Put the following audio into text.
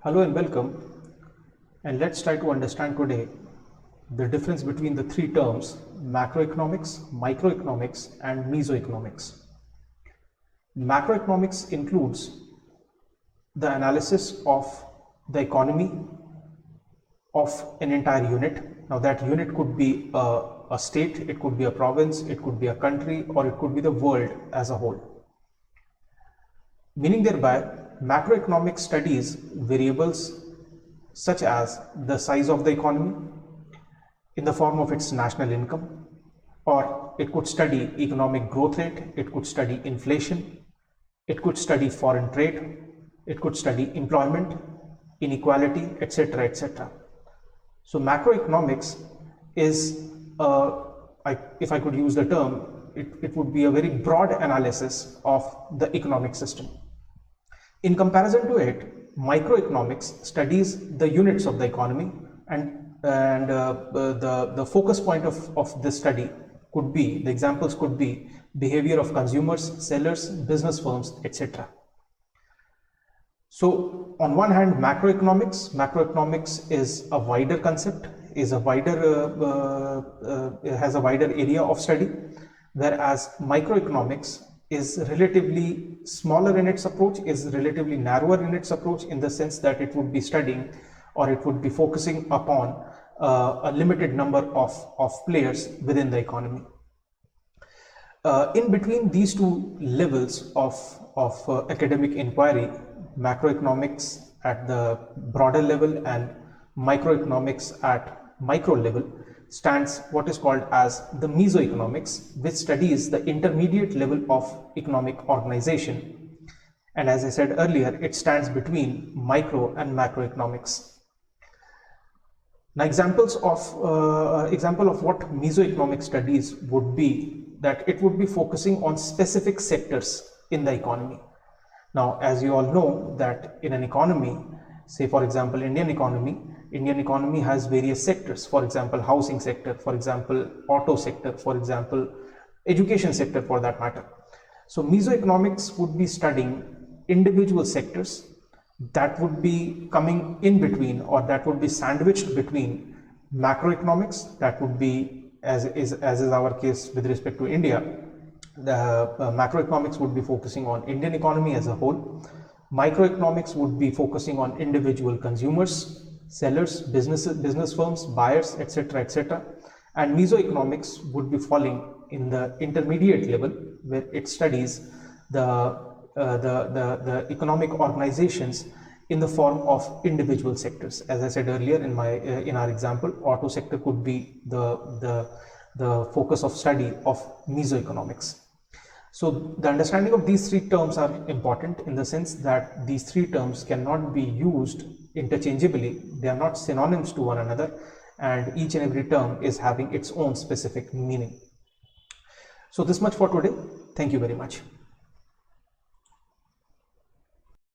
Hello and welcome, and let's try to understand today the difference between the three terms macroeconomics, microeconomics, and mesoeconomics. Macroeconomics includes the analysis of the economy of an entire unit. Now that unit could be a state, it could be a province, it could be a country, or it could be the world as a whole. Meaning thereby, macroeconomics studies variables such as the size of the economy in the form of its national income, or it could study economic growth rate, it could study inflation, it could study foreign trade, it could study employment, inequality, etc. etc. So macroeconomics is, if I could use the term, it would be a very broad analysis of the economic system. In comparison to it, microeconomics studies the units of the economy, and the focus point of this study could be, the examples could be behavior of consumers, sellers, business firms, etc. So on one hand, macroeconomics is a wider concept, is a wider has a wider area of study, whereas microeconomics is relatively smaller in its approach, is relatively narrower in its approach, in the sense that it would be studying, or it would be focusing upon a limited number of players within the economy. In between these two levels of academic inquiry, macroeconomics at the broader level and microeconomics at micro level, stands what is called as the mesoeconomics, which studies the intermediate level of economic organization. And as I said earlier, it stands between micro and macroeconomics. Now, example of what mesoeconomic studies would be, that it would be focusing on specific sectors in the economy. Now, as you all know, that in an economy, say for example Indian economy has various sectors. For example, housing sector, for example auto sector, for example education sector, for that matter. So mesoeconomics would be studying individual sectors that would be coming in between, or that would be sandwiched between macroeconomics, that would be, as is our case with respect to India, the macroeconomics would be focusing on Indian economy as a whole. Microeconomics would be focusing on individual consumers, sellers, business firms, buyers, etc. etc. And mesoeconomics would be falling in the intermediate level, where it studies the economic organizations in the form of individual sectors. As I said earlier in our example, auto sector could be the focus of study of mesoeconomics. So the understanding of these three terms are important, in the sense that these three terms cannot be used interchangeably. They are not synonyms to one another, and each and every term is having its own specific meaning. So this much for today. Thank you very much.